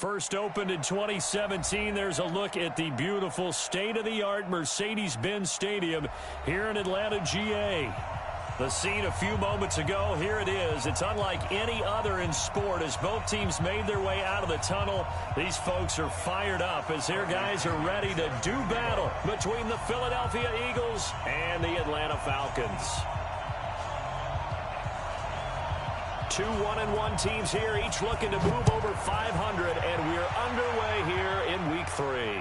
First opened in 2017, there's a look at the beautiful state-of-the-art Mercedes-Benz Stadium here in Atlanta, GA. The scene a few moments ago, here it is. It's unlike any other in sport as both teams made their way out of the tunnel. These folks are fired up as their guys are ready to do battle between the Philadelphia Eagles and the Atlanta Falcons. Two 1-1 teams here, each looking to move over 500, and we're underway here in Week 3.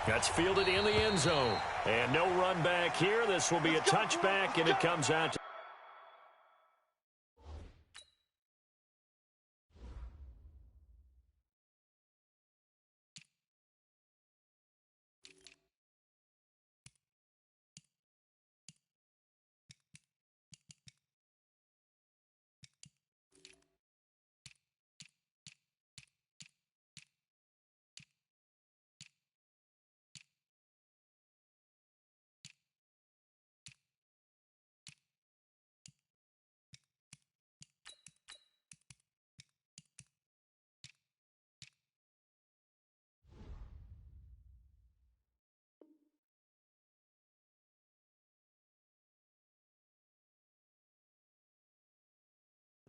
That's fielded in the end zone. And no run back here. This will be a touchback, and it comes out to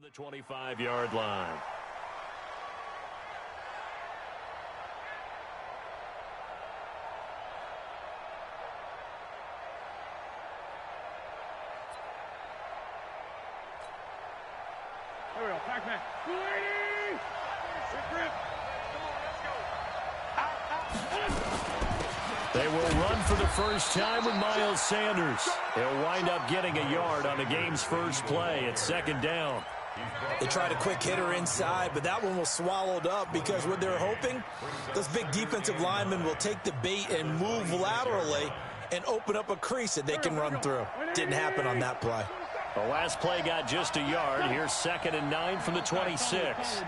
the 25-yard line. Here we go, pack. Grip. Come on, let's go. They will run for the first time with Miles Sanders. He'll wind up getting a yard on the game's first play. It's second down. They tried a quick hitter inside, but that one was swallowed up because what they're hoping, those big defensive linemen will take the bait and move laterally and open up a crease that they can run through. Didn't happen on that play. The last play got just a yard. Here's 2nd and 9 from the 26.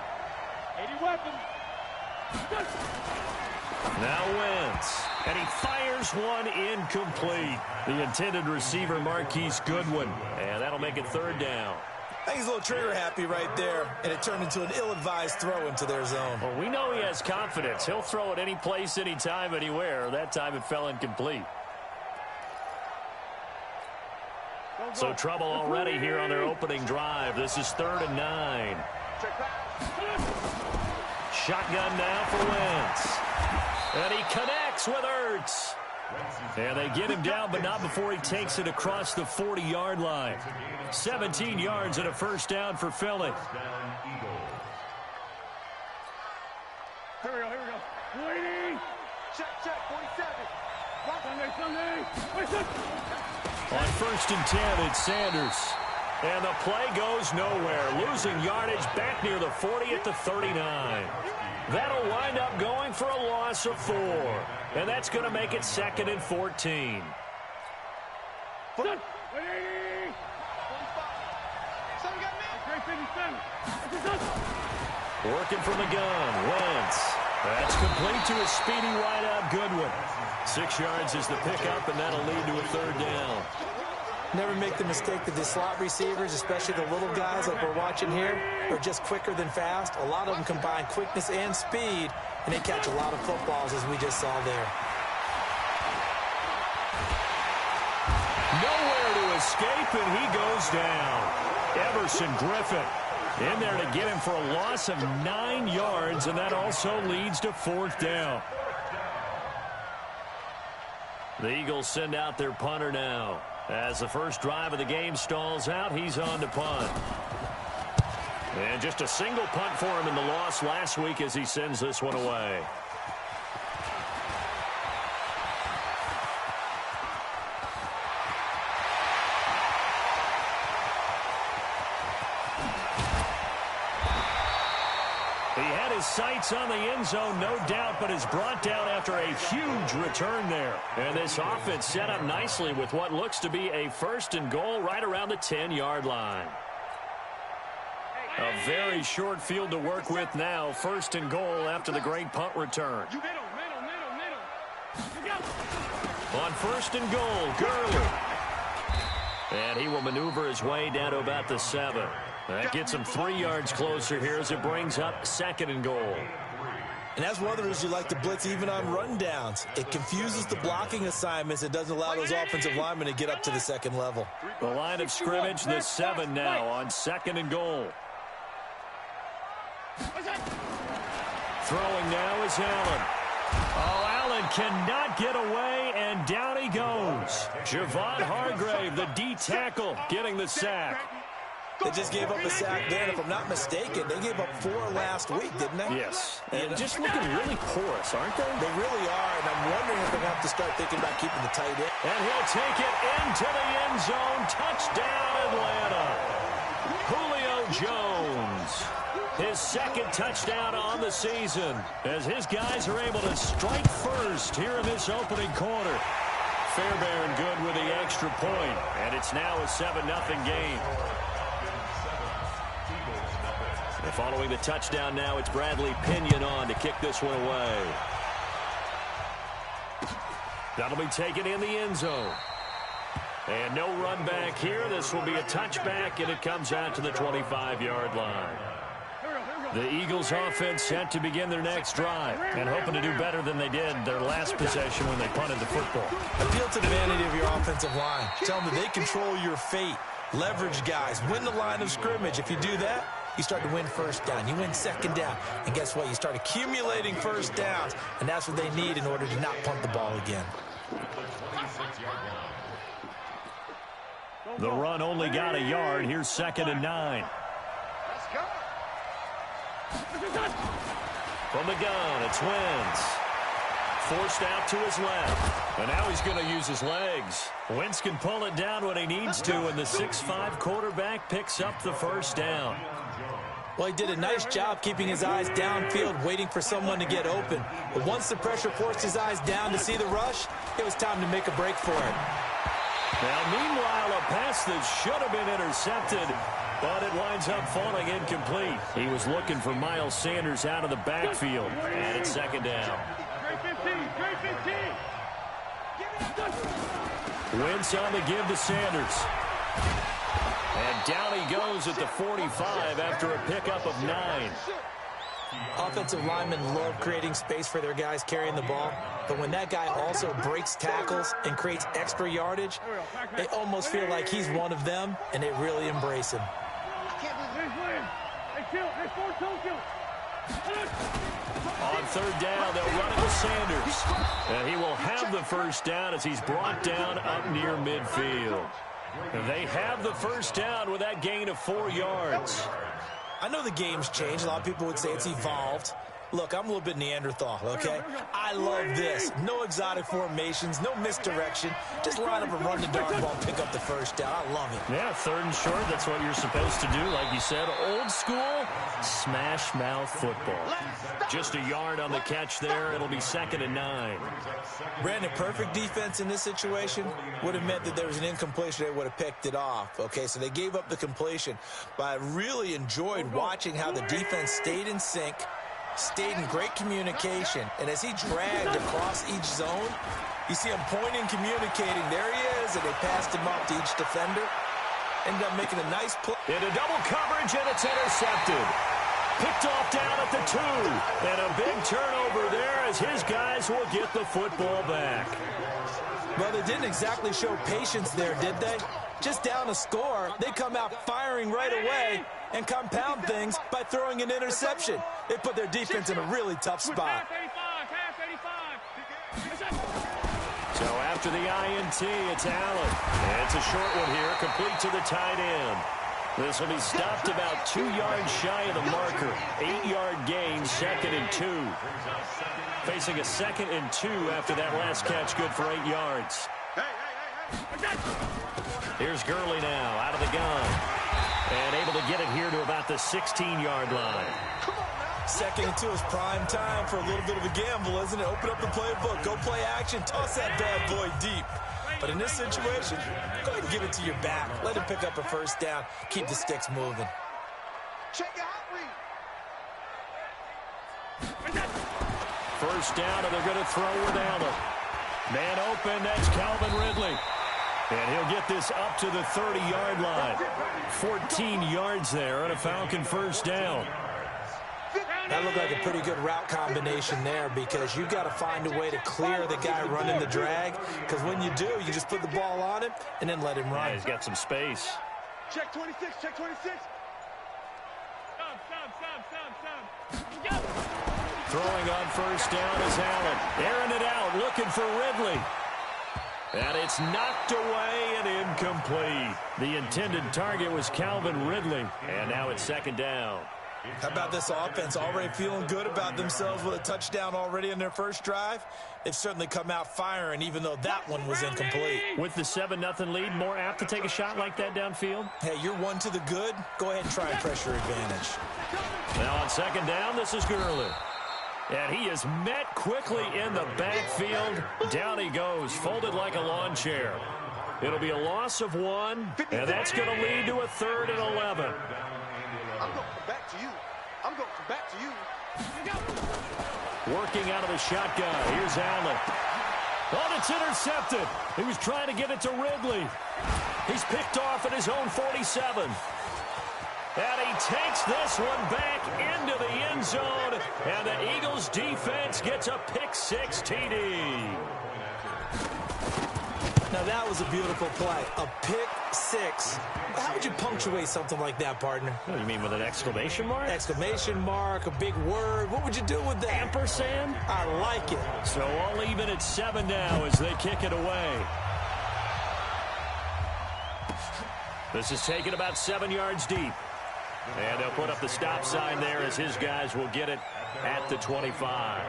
80 weapons. Now Wentz. And he fires one incomplete. The intended receiver, Marquise Goodwin. And that'll make it 3rd down. I think he's a little trigger happy right there, and it turned into an ill-advised throw into their zone. Well, we know he has confidence. He'll throw it any place, anytime, anywhere. That time it fell incomplete. So trouble already here on their opening drive. This is 3rd and 9. Shotgun now for Wentz. And he connects with Ertz. And they get him down, but not before he takes it across the 40-yard line. 17 yards and a first down for Philly. Here we go. Waiting. Check, 47. Sunday. On 1st and 10, it's Sanders. And the play goes nowhere. Losing yardage back near the 40 at the 39. That'll wind up going for a loss of 4. And that's going to make it 2nd and 14. Working from the gun, Wentz. That's complete to a speedy wideout Goodwin. 6 yards is the pickup, and that'll lead to a 3rd down. Never make the mistake that the slot receivers, especially the little guys like we're watching here, are just quicker than fast. A lot of them combine quickness and speed, and they catch a lot of footballs, as we just saw there. Nowhere to escape, and he goes down. Everson Griffin in there to get him for a loss of 9 yards, and that also leads to 4th down. The Eagles send out their punter now. As the first drive of the game stalls out, he's on to punt. And just a single punt for him in the loss last week as he sends this one away. He had his sights on the end zone, no doubt, but is brought down after a huge return there. And this offense set up nicely with what looks to be a 1st and goal right around the 10-yard line. A very short field to work with now. 1st and goal after the great punt return. On 1st and goal, Gurley. And he will maneuver his way down to about the 7. That gets him 3 yards closer here as it brings up 2nd and goal. And that's one of the reasons you like to blitz even on rundowns. It confuses the blocking assignments. It doesn't allow those offensive linemen to get up to the second level. The line of scrimmage, the 7 now on 2nd and goal. Throwing now is Allen. Oh, Allen cannot get away, and down he goes. Javon Hargrave, the D tackle, getting the sack. They just gave up a sack there, and if I'm not mistaken, they gave up 4 last week, didn't they? Yes, and just looking really porous, aren't they? They really are, and I'm wondering if they're going to have to start thinking about keeping the tight end. And he'll take it into the end zone. Touchdown, Atlanta. Julio Jones. His 2nd touchdown on the season as his guys are able to strike first here in this opening quarter. Fairbairn good with the extra point, and it's now a 7-0 game. And following the touchdown now, it's Bradley Pinion on to kick this one away. That'll be taken in the end zone. And no run back here. This will be a touchback, and it comes out to the 25-yard line. The Eagles offense set to begin their next drive and hoping to do better than they did their last possession when they punted the football. Appeal to the vanity of your offensive line. Tell them that they control your fate. Leverage guys. Win the line of scrimmage. If you do that, you start to win first down. You win second down. And guess what? You start accumulating first downs. And that's what they need in order to not punt the ball again. The run only got a yard. Here's 2nd and 9. From the gun, it's Wentz. Forced out to his left. And now he's going to use his legs. Wentz can pull it down when he needs to, and the 6'5" quarterback picks up the first down. Well, he did a nice job keeping his eyes downfield, waiting for someone to get open. But once the pressure forced his eyes down to see the rush, it was time to make a break for it. Now, meanwhile, a pass that should have been intercepted, but it winds up falling incomplete. He was looking for Miles Sanders out of the backfield, and it's 2nd down. Wentz on the give to Sanders. And down he goes at the 45 after a pickup of 9. Offensive linemen love creating space for their guys carrying the ball, but when that guy also breaks tackles and creates extra yardage, they almost feel like he's one of them, and they really embrace him. On 3rd down, they'll run it with Sanders. And he will have the first down as he's brought down up near midfield. And they have the first down with that gain of 4 yards. I know the game's changed. A lot of people would say it's evolved. Look, I'm a little bit Neanderthal, okay? I love this. No exotic formations, no misdirection. Just line up and run the darn ball, pick up the first down. I love it. Yeah, 3rd and short, that's what you're supposed to do. Like you said, old school, smash mouth football. Just a yard on the catch there. It'll be 2nd and 9. Brandon, perfect defense in this situation would have meant that there was an incompletion. They would have picked it off, okay? So they gave up the completion. But I really enjoyed watching how the defense stayed in sync, stayed in great communication, and as he dragged across each zone, you see him pointing, communicating. There he is, and they passed him off to each defender. Ended up making a nice play. Into double coverage, and it's intercepted. Picked off down at the 2. And a big turnover there as his guys will get the football back. Well, they didn't exactly show patience there, did they? Just down a score, they come out firing right away and compound things by throwing an interception. They put their defense in a really tough spot. So after the INT, it's Allen. And it's a short one here, complete to the tight end. This will be stopped about 2 yards shy of the marker. 8-yard gain, 2nd and 2. Facing a 2nd and 2 after that last catch, good for 8 yards. Here's Gurley now, out of the gun. And able to get it here to about the 16-yard line. 2nd and 2 is prime time for a little bit of a gamble, isn't it? Open up the playbook, go play action, toss that bad boy deep. But in this situation, go ahead and give it to your back. Let him pick up a first down. Keep the sticks moving. Check your hot read. First down, and they're going to throw with Allen. Man open, that's Calvin Ridley. And he'll get this up to the 30-yard line. 14 yards there on a Falcon first down. That looked like a pretty good route combination there because you've got to find a way to clear the guy running the drag, because when you do, you just put the ball on him and then let him run. Yeah, he's got some space. Check 26, check 26. Stop. Throwing on first down is Allen. Airing it out, looking for Ridley. And it's knocked away and incomplete. The intended target was Calvin Ridley. And now it's second down. How about this offense already feeling good about themselves with a touchdown already in their first drive? They've certainly come out firing, even though that one was incomplete. With the 7-0 lead, more apt to take a shot like that downfield? Hey, you're one to the good. Go ahead and try a pressure advantage. Now on second down, this is Gurley. And he is met quickly in the backfield. Down he goes, folded like a lawn chair. It'll be a loss of 1, and that's going to lead to a 3rd and 11. I'm going to come back to you. I'm going to come back to you. Working out of the shotgun. Here's Allen. Oh, it's intercepted. He was trying to get it to Ridley. He's picked off at his own 47. And he takes this one back into the end zone. And the Eagles defense gets a pick-6 TD. Now that was a beautiful play. A pick-6. How would you punctuate something like that, partner? What do you mean, with an exclamation mark? Exclamation mark, a big word. What would you do with that? Ampersand? I like it. So all even at 7 now as they kick it away. This is taken about 7 yards deep. And they'll put up the stop sign there as his guys will get it at the 25.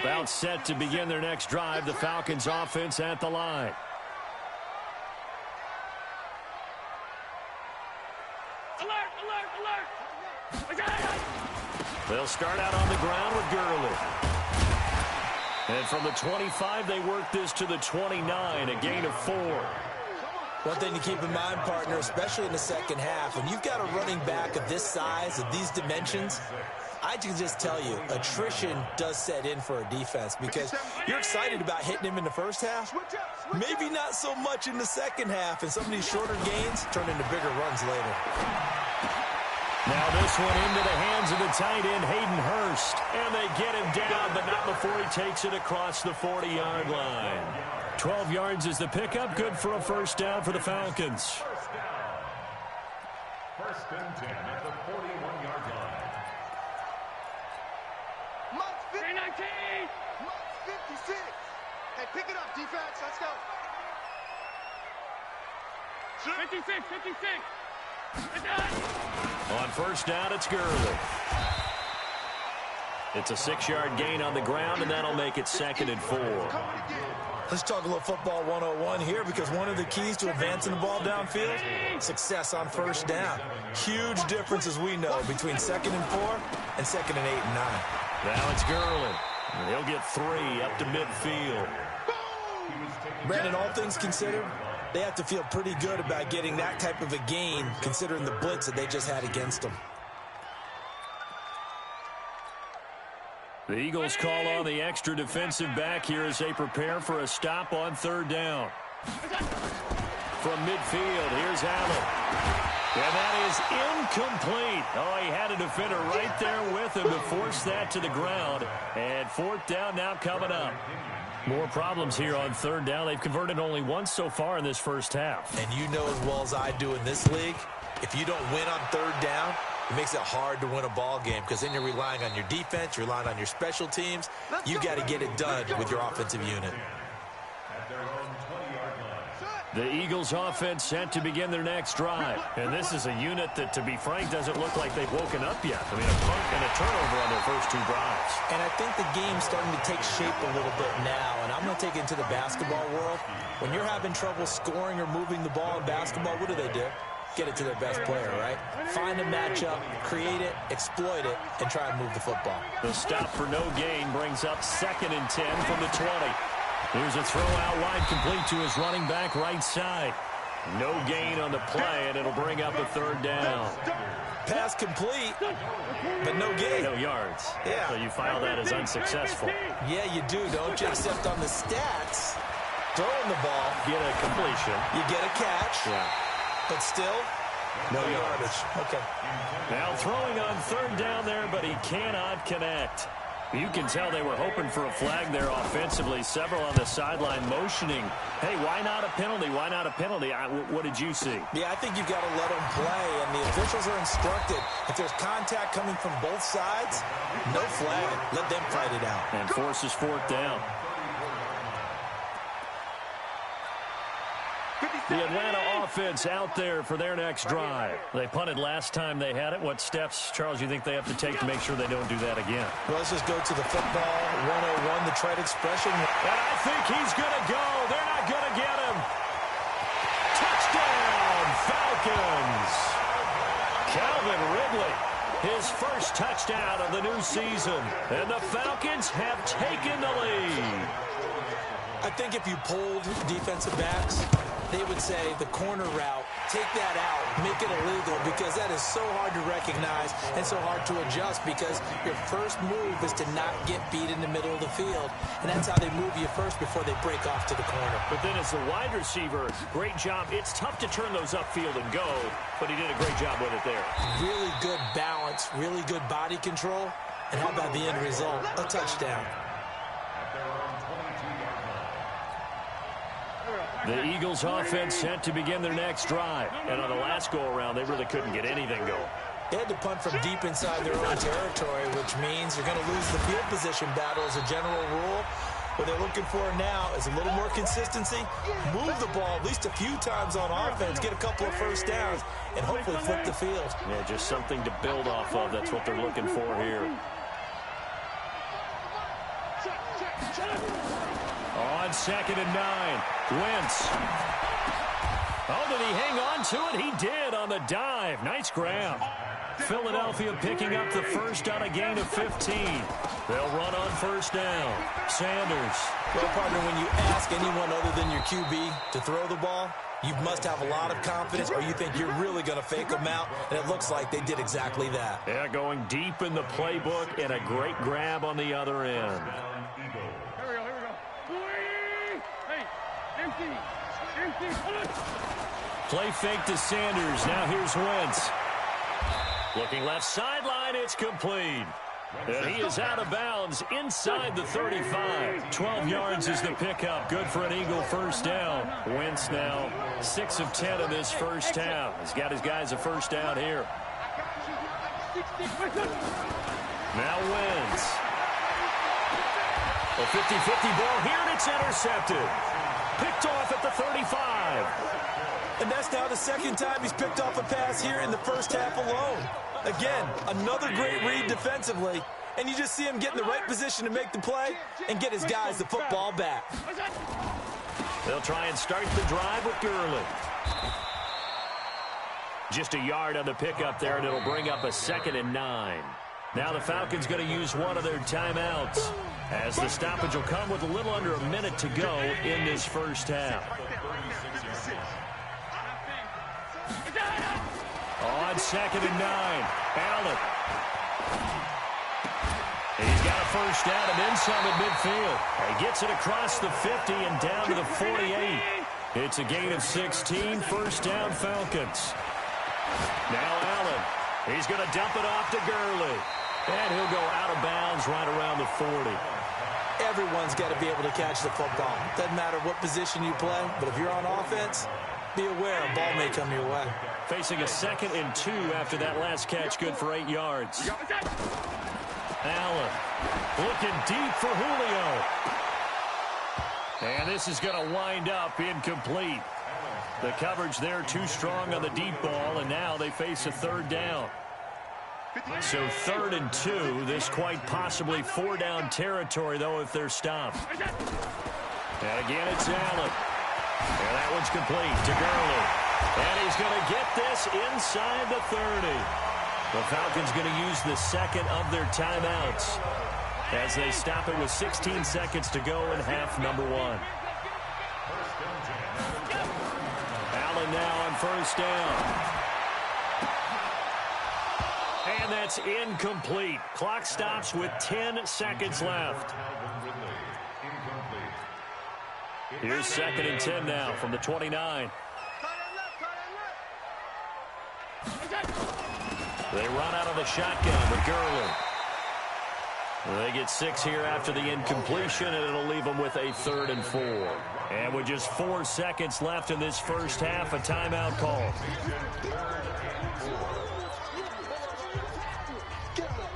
About set to begin their next drive. The Falcons offense at the line. Alert! They'll start out on the ground with Gurley. And from the 25, they work this to the 29, a gain of 4. One thing to keep in mind, partner, especially in the second half, when you've got a running back of this size, of these dimensions, I can just tell you, attrition does set in for a defense because you're excited about hitting him in the first half. Maybe not so much in the second half, and some of these shorter gains turn into bigger runs later. Now this one into the hands of the tight end, Hayden Hurst. And they get him down, but not before he takes it across the 40-yard line. 12 yards is the pickup. Good for a first down for the Falcons. First and 10 at the 41-yard line. Mike 56. Hey, pick it up, defense. Let's go. 56. On first down, it's Gurley. It's a 6-yard gain on the ground, and that'll make it 2nd and 4. Let's talk a little football 101 here because one of the keys to advancing the ball downfield, success on first down. Huge difference, as we know, between 2nd and 4 and 2nd and 8 and 9. Now it's Gurley. He'll get 3 up to midfield. Brandon, all things considered, they have to feel pretty good about getting that type of a gain considering the blitz that they just had against them. The Eagles call on the extra defensive back here as they prepare for a stop on 3rd down. From midfield, here's Allen. And that is incomplete. Oh, he had a defender right there with him to force that to the ground. And 4th down now coming up. More problems here on 3rd down. They've converted only once so far in this first half. And you know as well as I do in this league, if you don't win on 3rd down, it makes it hard to win a ball game because then you're relying on your defense, you're relying on your special teams. You got to get it done with your offensive unit. The Eagles offense set to begin their next drive. And this is a unit that, to be frank, doesn't look like they've woken up yet. I mean, a punt and a turnover on their first 2 drives. And I think the game's starting to take shape a little bit now. And I'm going to take it into the basketball world. When you're having trouble scoring or moving the ball in basketball, what do? Get it to their best player, right? Find a matchup, create it, exploit it, and try and move the football. The stop for no gain brings up 2nd and 10 from the 20. Here's a throw out wide, complete to his running back right side. No gain on the play, and it'll bring up a 3rd down. Pass complete, but no gain. No yards. Yeah. So you file that as unsuccessful. Yeah, you do, don't you? Except on the stats, throwing the ball, Get a completion. you get a catch. Yeah. But still, No yardage. Okay. Now throwing on third down there, but he cannot connect. You can tell they were hoping for a flag there offensively. Several on the sideline motioning, hey, why not a penalty? Why not a penalty? What did you see? Yeah, I think you've got to let them play, and the officials are instructed. If there's contact coming from both sides, no flag. Let them fight it out. And forces fourth down. The Atlanta offense out there for their next drive. They punted last time they had it. What steps, Charles, you think they have to take to make sure they don't do that again? Well, let's just go to the football 101, the trite expression. And I think he's going to go. They're not going to get him. Touchdown, Falcons. Calvin Ridley, his first touchdown of the new season. And the Falcons have taken the lead. I think if you polled defensive backs, they would say the corner route, take that out, make it illegal, because that is so hard to recognize and so hard to adjust, because your first move is to not get beat in the middle of the field. And that's how they move you first before they break off to the corner. But then as the wide receiver, great job. It's tough to turn those upfield and go, but he did a great job with it there. Really good balance, really good body control. And how about the end result? A touchdown. The Eagles offense set to begin their next drive. And on the last go-around, they really couldn't get anything going. They had to punt from deep inside their own territory, which means you're going to lose the field position battle as a general rule. What they're looking for now is a little more consistency, move the ball at least a few times on offense, get a couple of first downs, and hopefully flip the field. Yeah, just something to build off of. That's what they're looking for here. On 2nd and 9, Wentz. Oh, did he hang on to it? He did on the dive. Nice grab. Philadelphia picking up the first on a gain of 15. They'll run on first down. Sanders. Well, partner, when you ask anyone other than your QB to throw the ball, you must have a lot of confidence, or you think you're really going to fake them out, and it looks like they did exactly that. Yeah, going deep in the playbook, and a great grab on the other end. Play fake to Sanders. Now here's Wentz. Looking left sideline, it's complete. And he is out of bounds inside the 35. 12 yards is the pickup. Good for an Eagle first down. Wentz now 6 of 10 in this first half. He's got his guys a first down here. Now Wentz. A 50-50 ball here, and it's intercepted. Picked off at the 35. And that's now the second time he's picked off a pass here in the first half alone. Again, another great read defensively, and you just see him get in the right position to make the play and get his guys the football back. They'll try and start the drive with Gurley. Just a yard on the pickup there, and it'll bring up a 2nd and 9. Now the Falcons going to use one of their timeouts, as the stoppage will come with a little under a minute to go in this first half. On 2nd and 9, Allen. He's got a first down and then some at midfield. He gets it across the 50 and down to the 48. It's a gain of 16, first down Falcons. Now Allen. He's going to dump it off to Gurley. And he'll go out of bounds right around the 40. Everyone's got to be able to catch the football. Doesn't matter what position you play, but if you're on offense, be aware a ball may come your way. Facing a 2nd and 2 after that last catch, good for 8 yards. Allen looking deep for Julio. And this is going to wind up incomplete. The coverage there too strong on the deep ball, and now they face a 3rd down. So 3rd and 2, this quite possibly 4-down territory, though, if they're stopped. And again, it's Allen. And that one's complete to Gurley. And he's going to get this inside the 30. The Falcons going to use the 2nd of their timeouts as they stop it with 16 seconds to go in half number 1. Allen now on first down. And that's incomplete. Clock stops with 10 seconds left. Here's 2nd and 10 now from the 29. They run out of the shotgun with Gurley. They get 6 here after the incompletion, and it'll leave them with a 3rd and 4. And with just 4 seconds left in this first half, a timeout call.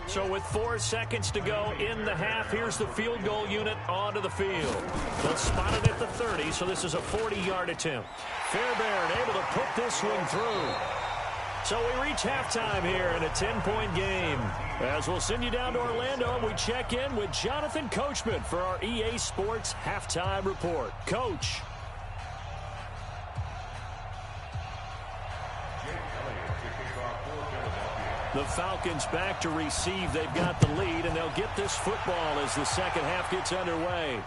So with 4 seconds to go in the half, here's the field goal unit onto the field. They'll spot it at the 30, so this is a 40-yard attempt. Fairbairn able to put this one through. So we reach halftime here in a 10-point game. As we'll send you down to Orlando, and we check in with Jonathan Coachman for our EA Sports Halftime Report. Coach. The Falcons back to receive. They've got the lead, and they'll get this football as the second half gets underway.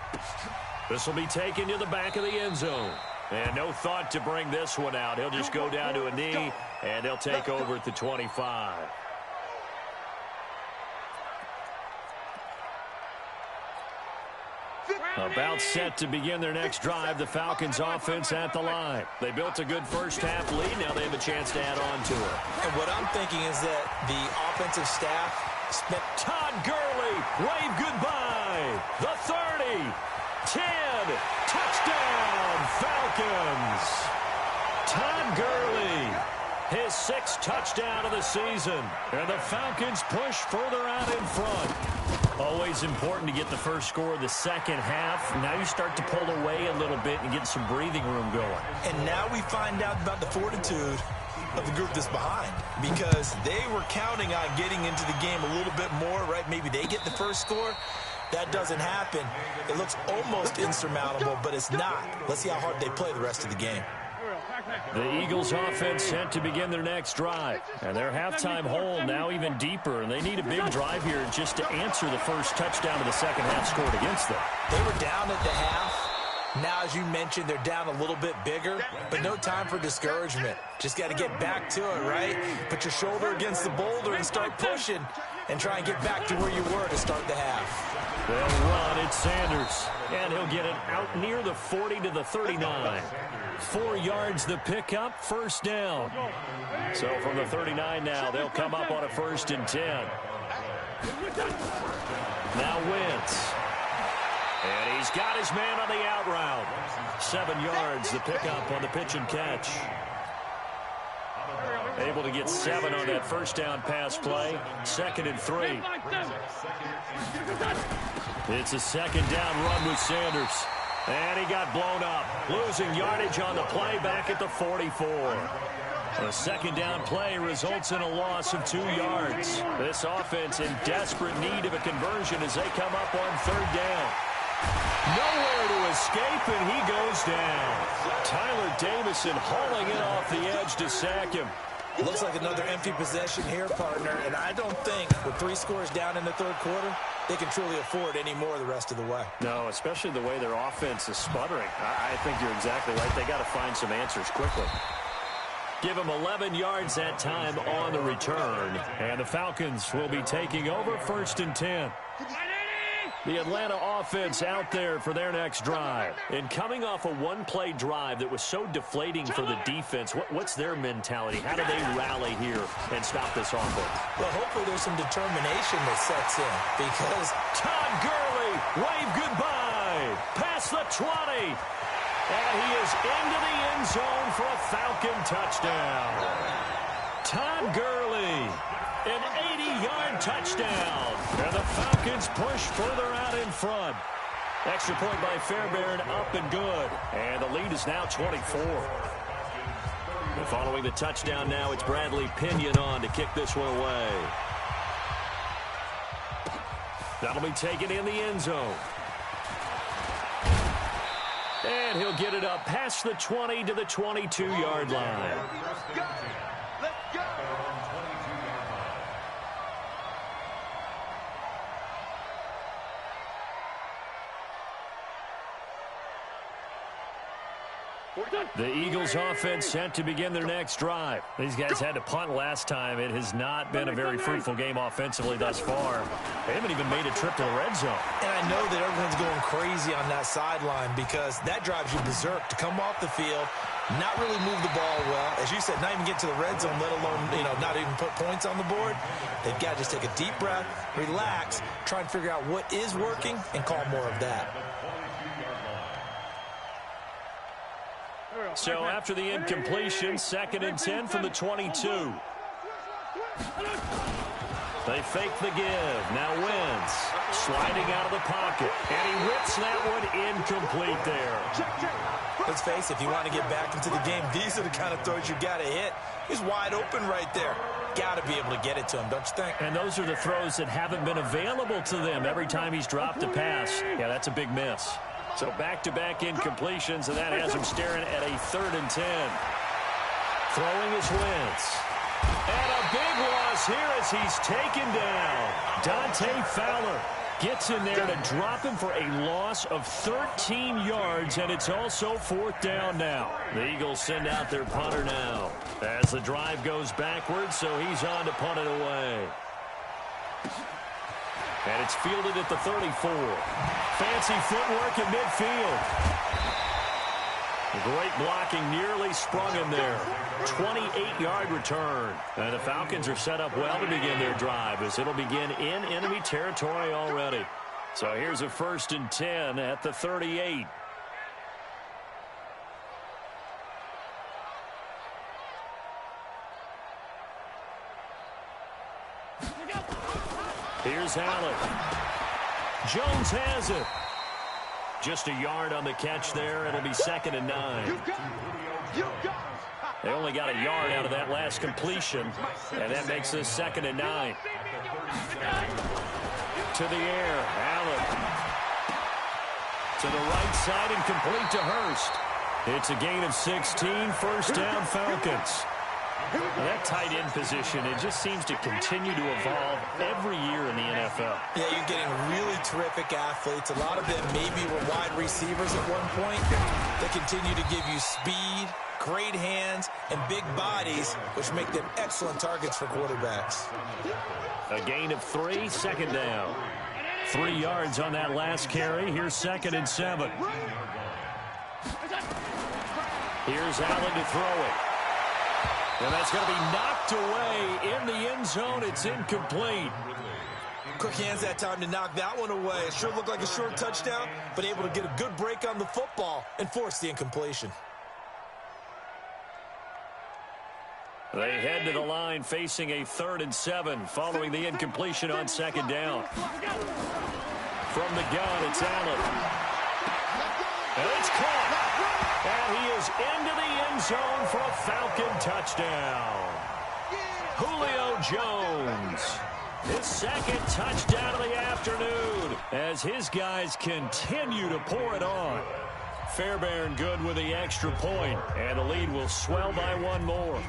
This will be taken to the back of the end zone. And no thought to bring this one out. He'll just go down to a knee, and they'll take over at the 25. About set to begin their next drive, the Falcons offense at the line. They built a good first half lead. Now they have a chance to add on to it. And what I'm thinking is that the offensive staff spent... Todd Gurley, wave goodbye. The 30, 10, touchdown, Falcons. Todd Gurley, his 6th touchdown of the season. And the Falcons push further out in front. Always important to get the first score of the second half. Now you start to pull away a little bit and get some breathing room going. And now we find out about the fortitude of the group that's behind, because they were counting on getting into the game a little bit more, right? Maybe they get the first score. That doesn't happen. It looks almost insurmountable, but it's not. Let's see how hard they play the rest of the game. The Eagles offense set to begin their next drive. And their halftime hole now even deeper. And they need a big drive here just to answer the first touchdown of the second half scored against them. They were down at the half. Now, as you mentioned, they're down a little bit bigger, but no time for discouragement. Just got to get back to it, right? Put your shoulder against the boulder and start pushing and try and get back to where you were to start the half. They'll run. It's Sanders. And he'll get it out near the 40 to the 39. 4 yards the pickup, first down. So from the 39 now, they'll come up on a 1st and 10. Now Wentz. And he's got his man on the out route. 7 yards the pickup on the pitch and catch. Able to get 7 on that first down pass play. 2nd and 3. It's a 2nd down run with Sanders. And he got blown up. Losing yardage on the play back at the 44. A 2nd down play results in a loss of 2 yards. This offense in desperate need of a conversion as they come up on 3rd down. Nowhere to escape, and he goes down. Tyler Davison hauling it off the edge to sack him. Looks like another empty possession here, partner, and I don't think with 3 scores down in the 3rd quarter, they can truly afford any more the rest of the way. No, especially the way their offense is sputtering. I think you're exactly right. They got to find some answers quickly. Give them 11 yards that time on the return, and the Falcons will be taking over 1st and 10. The Atlanta offense out there for their next drive. And coming off a one-play drive that was so deflating for the defense, what's their mentality? How do they rally here and stop this offense? Well, hopefully there's some determination that sets in, because Todd Gurley, wave goodbye, past the 20. And he is into the end zone for a Falcon touchdown. Todd Gurley, an 80-yard touchdown. And the Falcons push further out in front. Extra point by Fairbairn, up and good. And the lead is now 24. And following the touchdown now, it's Bradley Pinion on to kick this one away. That'll be taken in the end zone. And he'll get it up past the 20 to the 22-yard line. Let's go. The Eagles offense set to begin their next drive. These guys had to punt last time. It has not been a very fruitful game offensively thus far. They haven't even made a trip to the red zone. And I know that everyone's going crazy on that sideline because that drives you berserk to come off the field, not really move the ball well. As you said, not even get to the red zone, let alone, not even put points on the board. They've got to just take a deep breath, relax, try and figure out what is working, and call more of that. So after the incompletion, 2nd and 10 from the 22. They fake the give. Now Wentz sliding out of the pocket. And he whips that one incomplete there. Let's face it, if you want to get back into the game, these are the kind of throws you got to hit. He's wide open right there. Got to be able to get it to him, don't you think? And those are the throws that haven't been available to them every time he's dropped a pass. Yeah, that's a big miss. So back-to-back incompletions, and that has him staring at a 3rd and 10. Throwing is Wentz. And a big loss here as he's taken down. Dante Fowler gets in there to drop him for a loss of 13 yards, and it's also 4th down now. The Eagles send out their punter now as the drive goes backwards, so he's on to punt it away. And it's fielded at the 34. Fancy footwork in midfield. Great blocking, nearly sprung him there. 28-yard return. And the Falcons are set up well to begin their drive as it'll begin in enemy territory already. So here's a 1st and 10 at the 38. Here's Allen. Jones has it. Just a yard on the catch there. It'll be 2nd and 9. They only got a yard out of that last completion, and that makes this 2nd and 9. To the air, Allen. To the right side and complete to Hurst. It's a gain of 16, 1st down Falcons. That tight end position, it just seems to continue to evolve every year in the NFL. Yeah, you're getting really terrific athletes. A lot of them maybe were wide receivers at one point. They continue to give you speed, great hands, and big bodies, which make them excellent targets for quarterbacks. A gain of 3, 2nd down. 3 yards on that last carry. Here's 2nd and 7. Here's Allen to throw it. And that's going to be knocked away in the end zone. It's incomplete. Quick hands that time to knock that one away. It sure looked like a short touchdown, but able to get a good break on the football and force the incompletion. They head to the line facing a 3rd and 7 following the incompletion on 2nd down. From the gun, it's Allen. And it's caught. And he is into the end zone for a Falcon touchdown. Julio Jones, his 2nd touchdown of the afternoon as his guys continue to pour it on. Fairbairn good with the extra point, and the lead will swell by 1 more.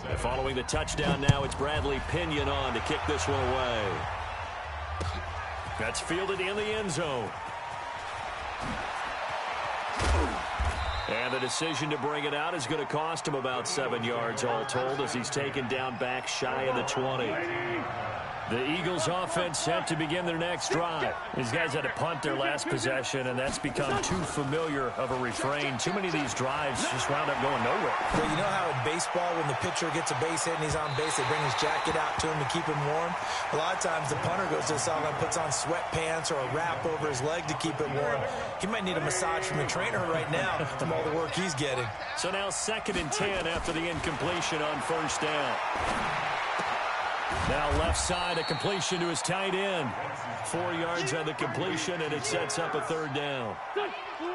And following the touchdown now, it's Bradley Pinion on to kick this one away. That's fielded in the end zone. And the decision to bring it out is going to cost him about 7 yards all told as he's taken down back shy of the 20. The Eagles offense set to begin their next drive. These guys had to punt their last possession, and that's become too familiar of a refrain. Too many of these drives just wound up going nowhere. Well, you know how in baseball, when the pitcher gets a base hit and he's on base, they bring his jacket out to him to keep him warm? A lot of times the punter goes to the sideline, puts on sweatpants or a wrap over his leg to keep it warm. He might need a massage from the trainer right now from all the work he's getting. So now 2nd and 10 after the incompletion on 1st down. Now left side, a completion to his tight end. 4 yards on the completion, and it sets up a 3rd down.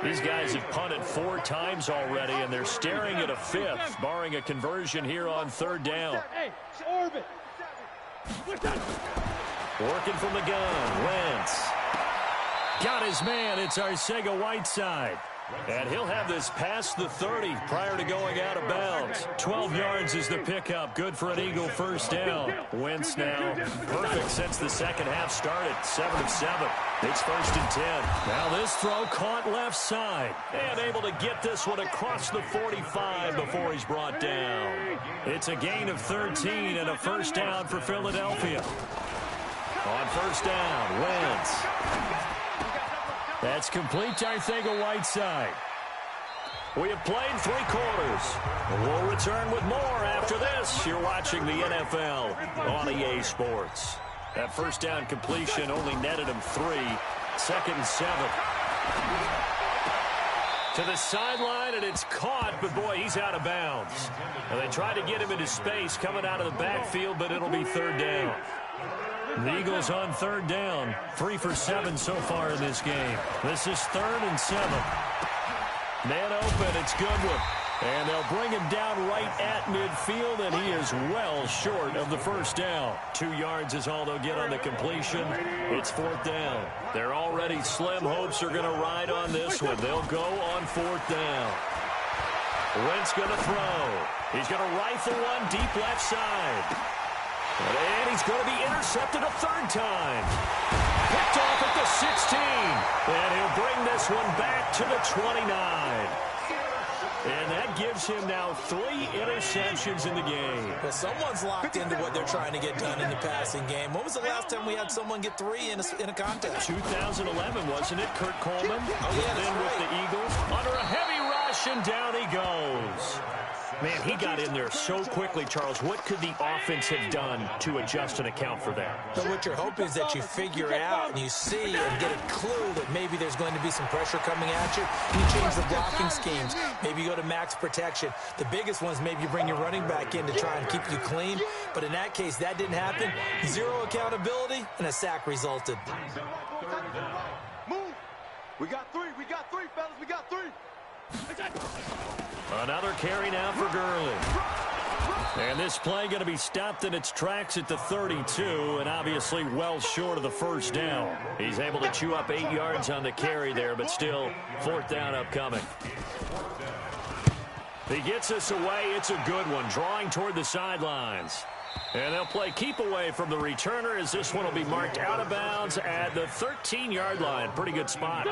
These guys have punted 4 times already, and they're staring at a 5th, barring a conversion here on 3rd down. Working from the gun, Wentz. Got his man, it's Arcega-Whiteside. And he'll have this past the 30 prior to going out of bounds. 12 yards is the pickup. Good for an Eagle first down. Wentz now perfect since the second half started. 7 of 7. It's 1st and 10. Now this throw caught left side. And able to get this one across the 45 before he's brought down. It's a gain of 13 and a first down for Philadelphia. On first down, Wentz. That's complete to Arcega-Whiteside. We have played 3 quarters. We'll return with more after this. You're watching the NFL on EA Sports. That first down completion only netted him 3. 2nd and 7. To the sideline, and it's caught, but boy, he's out of bounds. And they tried to get him into space coming out of the backfield, but it'll be 3rd down. The Eagles on 3rd down. 3 for 7 so far in this game. This is 3rd and 7. Man open, it's Goodwin. And they'll bring him down right at midfield, and he is well short of the first down. 2 yards is all they'll get on the completion. It's 4th down. They're already slim hopes are going to ride on this one. They'll go on 4th down. Wentz going to throw. He's going to rifle one deep left side. And he's going to be intercepted a 3rd time. Picked off at the 16. And he'll bring this one back to the 29. And that gives him now 3 interceptions in the game. Well, someone's locked into what they're trying to get done in the passing game. When was the last time we had someone get 3 in a contest? 2011, wasn't it? Kurt Coleman. Oh, yeah, that's then with right. the Eagles. Under a heavy rush, and down he goes. Man, he got in there so quickly, Charles. What could the offense have done to adjust and account for that? But what you're hoping is that you figure out and you see and get a clue that maybe there's going to be some pressure coming at you. You change the blocking schemes. Maybe you go to max protection. The biggest one is maybe you bring your running back in to try and keep you clean. But in that case, that didn't happen. 0 accountability, and a sack resulted. Move. We got 3. We got 3, fellas. We got 3. Another carry now for Gurley. And this play going to be stopped in its tracks at the 32, and obviously well short of the first down. He's able to chew up 8 yards on the carry there, but still 4th down upcoming. He gets us away. It's a good one, drawing toward the sidelines. And they'll play keep away from the returner as this one will be marked out of bounds at the 13-yard line. Pretty good spot.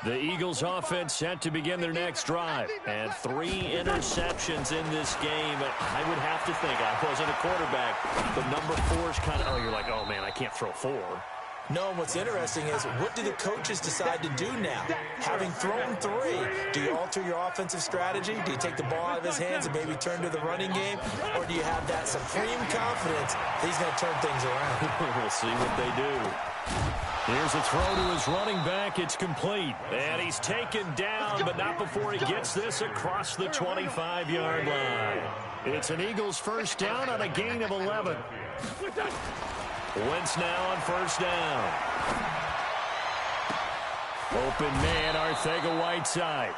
The Eagles offense set to begin their next drive. And 3 interceptions in this game. I would have to think, I wasn't a quarterback, but number 4 is kind of, you're like, oh, man, I can't throw 4. No, what's interesting is what do the coaches decide to do now? Having thrown 3, do you alter your offensive strategy? Do you take the ball out of his hands and maybe turn to the running game? Or do you have that supreme confidence that he's going to turn things around? We'll see what they do. Here's a throw to his running back. It's complete. And he's taken down, but not before he gets this across the 25-yard line. It's an Eagles first down on a gain of 11. Wentz now on first down. Open man, Arcega-Whiteside.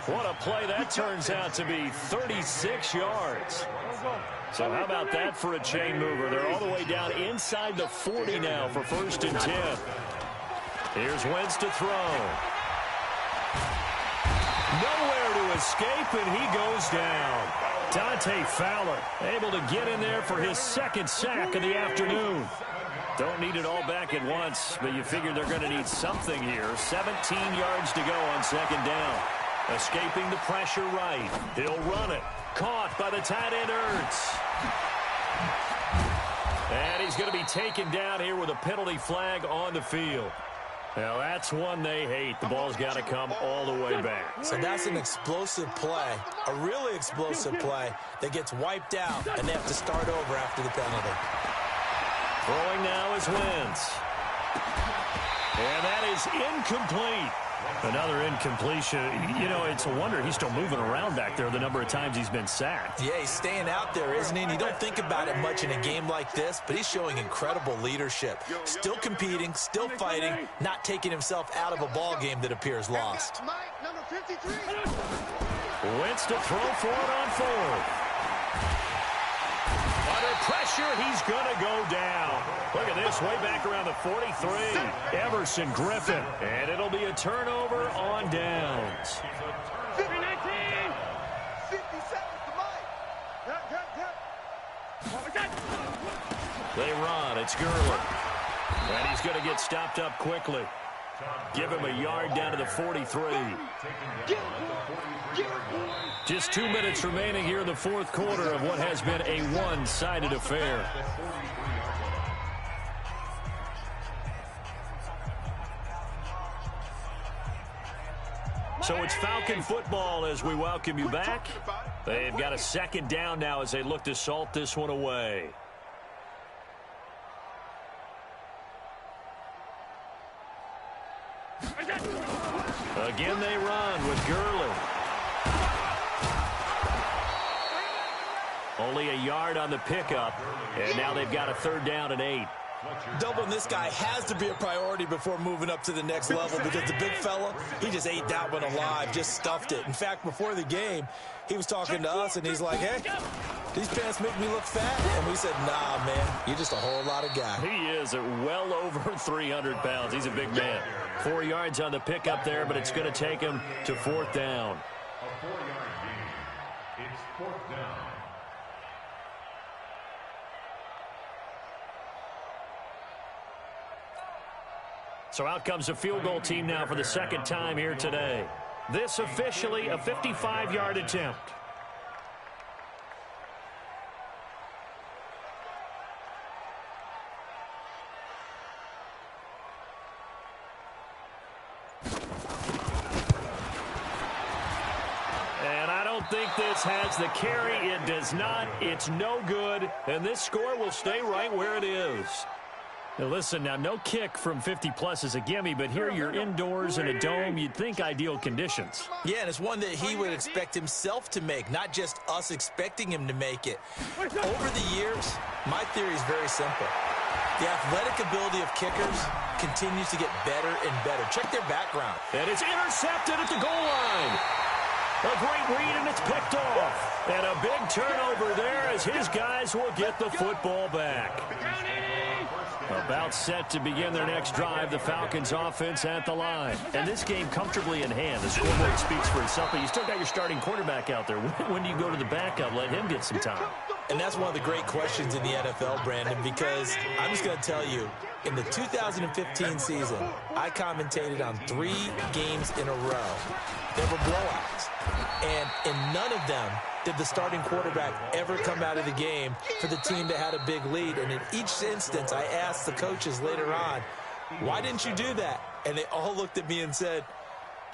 What a play that turns out to be, 36 yards. So how about that for a chain mover? They're all the way down inside the 40 now for 1st and 10. Here's Wentz to throw. Nowhere to escape, and he goes down. Dante Fowler able to get in there for his 2nd sack of the afternoon. Don't need it all back at once, but you figure they're going to need something here. 17 yards to go on 2nd down. Escaping the pressure right. He'll run it. Caught by the tight end, Ertz. And he's going to be taken down here with a penalty flag on the field. Now, that's one they hate. The ball's got to come all the way back. So that's an explosive play, a really explosive play that gets wiped out, and they have to start over after the penalty. Throwing now is Wentz. And that is incomplete. Another incompletion. You know, it's a wonder he's still moving around back there the number of times he's been sacked. Yeah, he's staying out there, isn't he? And you don't think about it much in a game like this, but he's showing incredible leadership. Still competing, still fighting, not taking himself out of a ball game that appears lost. Wentz to throw for it on 4th. Under pressure, he's going to go down. But Look at this, way back around the 43. Everson Griffin. And it'll be a turnover on downs. 19. 50 seconds to mine. They run. It's Gurley. And he's going to get stopped up quickly. Give him a yard down to the 43. Just 2 minutes remaining here in the fourth quarter of what has been a one-sided affair. So it's Falcon football as we welcome you back. They've got a second down now as they look to salt this one away. Again they run with Gurley. Only a yard on the pickup, and now they've got a third down and 8. Doubling this guy has to be a priority before moving up to the next level because the big fella, he just ate that one alive, just stuffed it. In fact, before the game, he was talking to us, and he's like, hey, these pants make me look fat. And we said, nah, man, you're just a whole lot of guy. He is at well over 300 pounds. He's a big man. 4 yards on the pickup there, but it's going to take him to fourth down. A 4-yard gain. It's fourth down. So out comes a field goal team now for the second time here today. This officially a 55-yard attempt. And I don't think this has the carry. It does not. It's no good. And this score will stay right where it is. Now listen, now no kick from 50-plus is a gimme, but here you're indoors in a dome. You'd think ideal conditions. Yeah, and it's one that he would expect himself to make, not just us expecting him to make it. Over the years, my theory is very simple. The athletic ability of kickers continues to get better and better. Check their background. And it's intercepted at the goal line. A great read, and it's picked off. And a big turnover there as his guys will get the football back. About set to begin their next drive, the Falcons offense at the line. And this game comfortably in hand. The scoreboard speaks for itself, but you still got your starting quarterback out there. When do you go to the backup? Let him get some time. And that's one of the great questions in the NFL, Brandon, because I'm just going to tell you, in the 2015 season, I commentated on 3 games in a row. There were blowouts. And in none of them did the starting quarterback ever come out of the game for the team that had a big lead. And in each instance, I asked the coaches later on, why didn't you do that? And they all looked at me and said,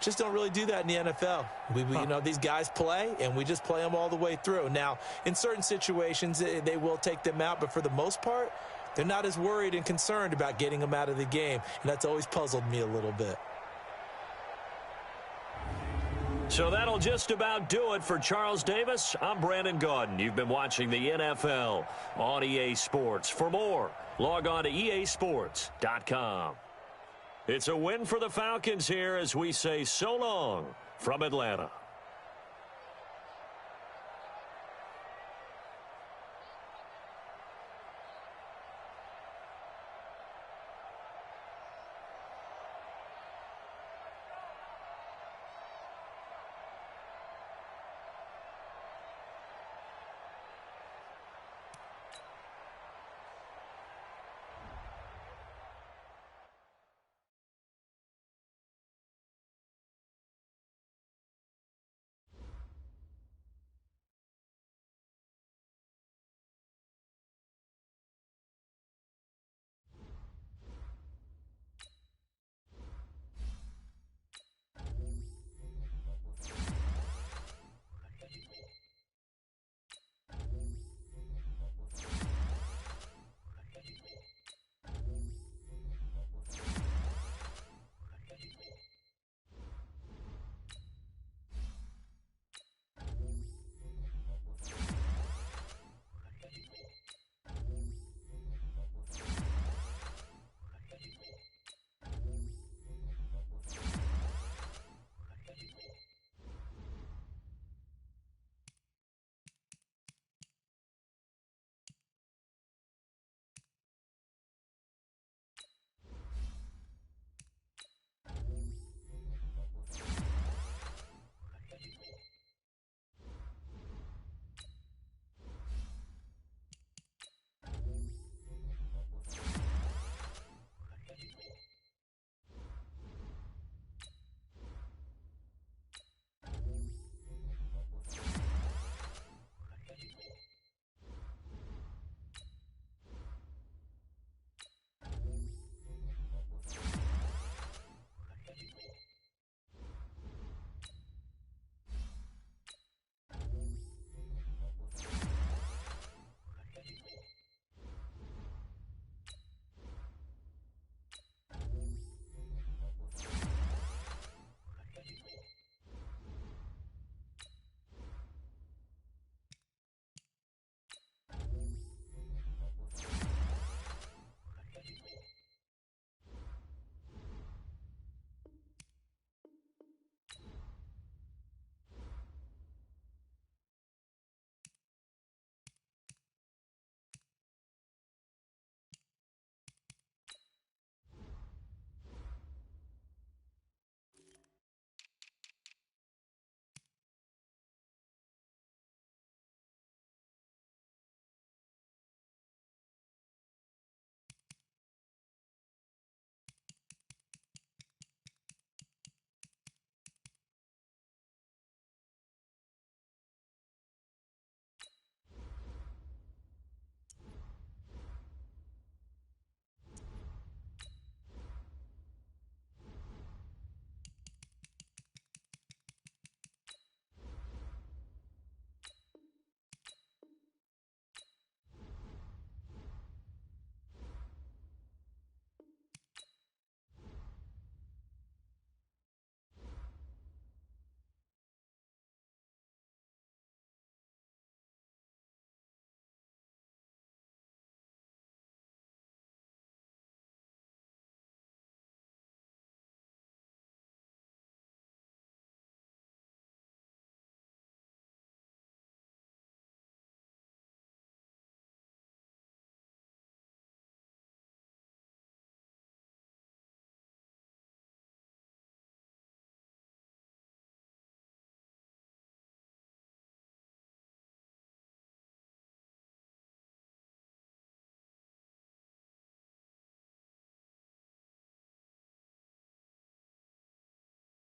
just don't really do that in the NFL. You know, these guys play, and we just play them all the way through. Now, in certain situations, they will take them out, but for the most part, they're not as worried and concerned about getting them out of the game. And that's always puzzled me a little bit. So that'll just about do it for Charles Davis. I'm Brandon Gaudin. You've been watching the NFL on EA Sports. For more, log on to easports.com. It's a win for the Falcons here as we say so long from Atlanta.